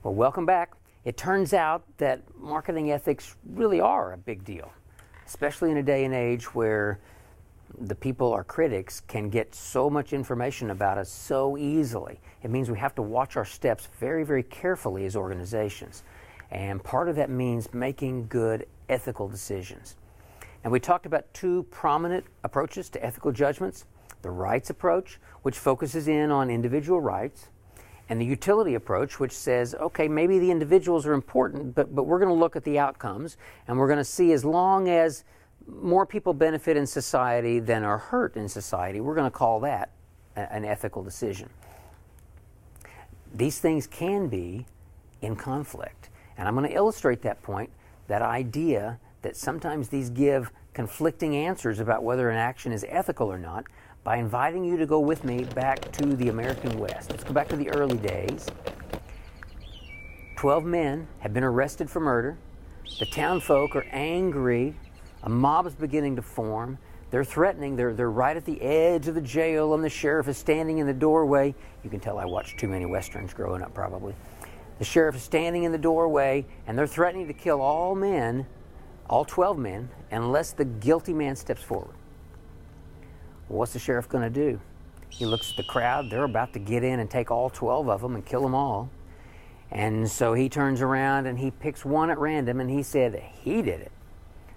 Well, welcome back. It turns out that marketing ethics really are a big deal, especially in a day and age where the people, our critics, can get so much information about us so easily. It means we have to watch our steps very, very carefully as organizations. And part of that means making good ethical decisions. And we talked about two prominent approaches to ethical judgments: the rights approach, which focuses in on individual rights, and the utility approach, which says, okay, maybe the individuals are important, but we're going to look at the outcomes, and we're going to see, as long as more people benefit in society than are hurt in society, we're going to call that an ethical decision. These things can be in conflict. And I'm going to illustrate that point, that idea that sometimes these give conflicting answers about whether an action is ethical or not, by inviting you to go with me back to the American West. Let's go back to the early days. 12 men have been arrested for murder. The town folk are angry. A mob is beginning to form. They're threatening. They're right at the edge of the jail, and the sheriff is standing in the doorway. You can tell I watched too many Westerns growing up, probably. The sheriff is standing in the doorway, and they're threatening to kill all men, all 12 men, unless the guilty man steps forward. Well, what's the sheriff going to do? He looks at the crowd. They're about to get in and take all 12 of them and kill them all. And so he turns around and he picks one at random, and he said he did it.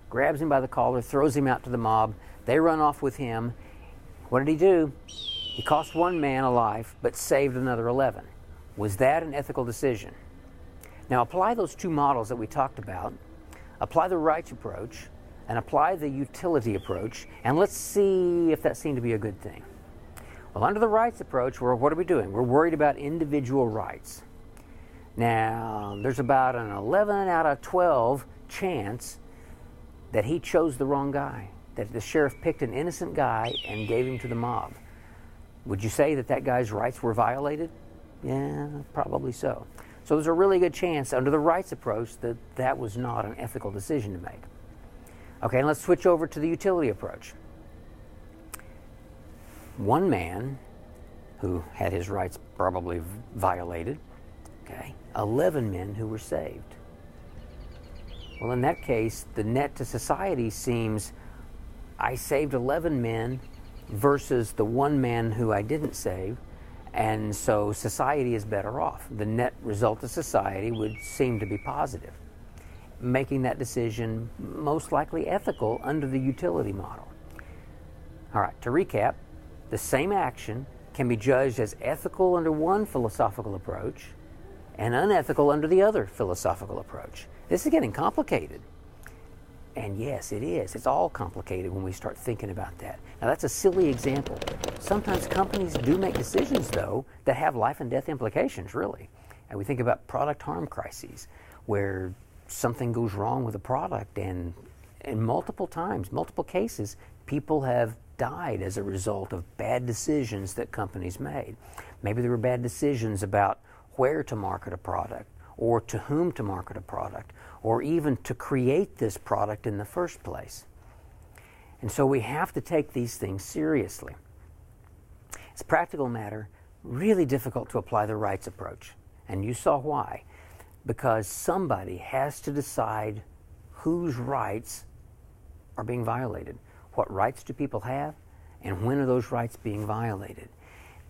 Grabs him by the collar, throws him out to the mob. They run off with him. What did he do? He cost one man a life, but saved another 11. Was that an ethical decision? Now apply those two models that we talked about. Apply the rights approach and apply the utility approach, and let's see if that seemed to be a good thing. Well, under the rights approach, what are we doing? We're worried about individual rights. Now, there's about an 11 out of 12 chance that he chose the wrong guy, that the sheriff picked an innocent guy and gave him to the mob. Would you say that that guy's rights were violated? Yeah, probably so. So there's a really good chance under the rights approach that that was not an ethical decision to make. Okay, and let's switch over to the utility approach. One man who had his rights probably violated, okay, 11 men who were saved. Well, in that case, the net to society seems, I saved 11 men versus the one man who I didn't save, and so society is better off. The net result of society would seem to be positive, making that decision most likely ethical under the utility model. All right, to recap, the same action can be judged as ethical under one philosophical approach and unethical under the other philosophical approach. This is getting complicated. And yes, it is. It's all complicated when we start thinking about that. Now, that's a silly example. Sometimes companies do make decisions, though, that have life and death implications, really. And we think about product harm crises, where something goes wrong with a product, and multiple times, multiple cases, people have died as a result of bad decisions that companies made. Maybe there were bad decisions about where to market a product, or to whom to market a product, or even to create this product in the first place. And so we have to take these things seriously. As a practical matter, really difficult to apply the rights approach. And you saw why. Because somebody has to decide whose rights are being violated. What rights do people have, and when are those rights being violated?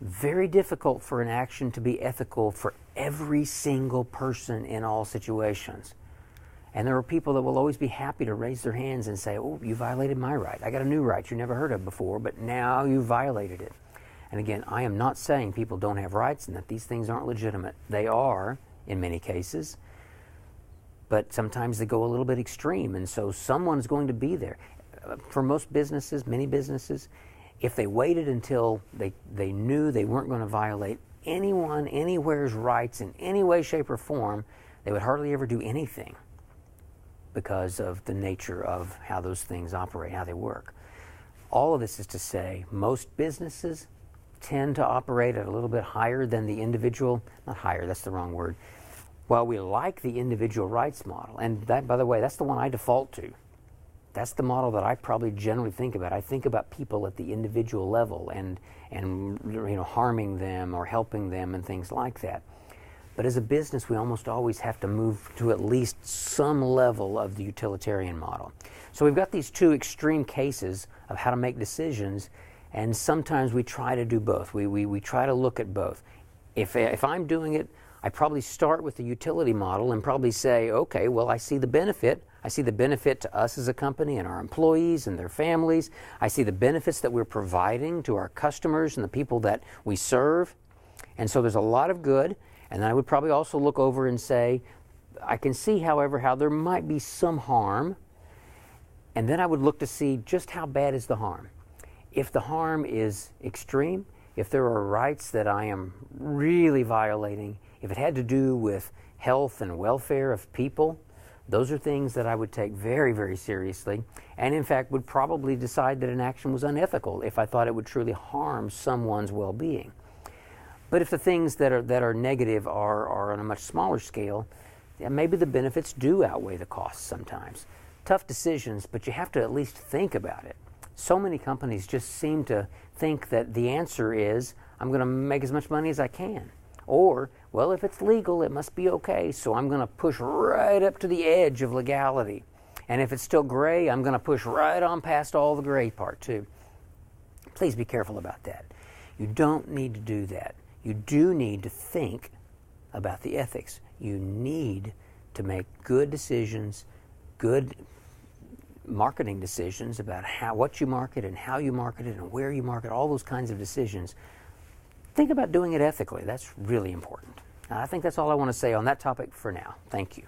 Very difficult for an action to be ethical for every single person in all situations. And there are people that will always be happy to raise their hands and say, oh, you violated my right. I got a new right you never heard of before, but now you violated it. And again, I am not saying people don't have rights and that these things aren't legitimate. They are, in many cases, but sometimes they go a little bit extreme, and so someone's going to be there. For most businesses, many businesses, if they waited until they knew they weren't going to violate anyone, anywhere's rights in any way, shape, or form, they would hardly ever do anything because of the nature of how those things operate, how they work. All of this is to say, most businesses tend to operate at a little bit higher than the individual, not higher, that's the wrong word. While we like the individual rights model, and that, by the way, that's the one I default to. That's the model that I probably generally think about. I think about people at the individual level and harming them or helping them and things like that. But as a business, we almost always have to move to at least some level of the utilitarian model. So we've got these two extreme cases of how to make decisions, and sometimes we try to do both. We try to look at both. If I'm doing it, I probably start with the utility model and probably say, okay, well, I see the benefit. I see the benefit to us as a company and our employees and their families. I see the benefits that we're providing to our customers and the people that we serve. And so there's a lot of good. And then I would probably also look over and say, I can see, however, how there might be some harm. And then I would look to see just how bad is the harm. If the harm is extreme, if there are rights that I am really violating, if it had to do with health and welfare of people, those are things that I would take very, very seriously, and in fact would probably decide that an action was unethical if I thought it would truly harm someone's well-being. But if the things that are negative are on a much smaller scale, yeah, maybe the benefits do outweigh the costs sometimes. Tough decisions, but you have to at least think about it. So many companies just seem to think that the answer is, I'm going to make as much money as I can. Or, well, if it's legal, it must be okay, so I'm going to push right up to the edge of legality. And if it's still gray, I'm going to push right on past all the gray part too. Please be careful about that. You don't need to do that. You do need to think about the ethics. You need to make good decisions, good marketing decisions about what you market and how you market it and where you market, all those kinds of decisions. Think about doing it ethically. That's really important. I think that's all I want to say on that topic for now. Thank you.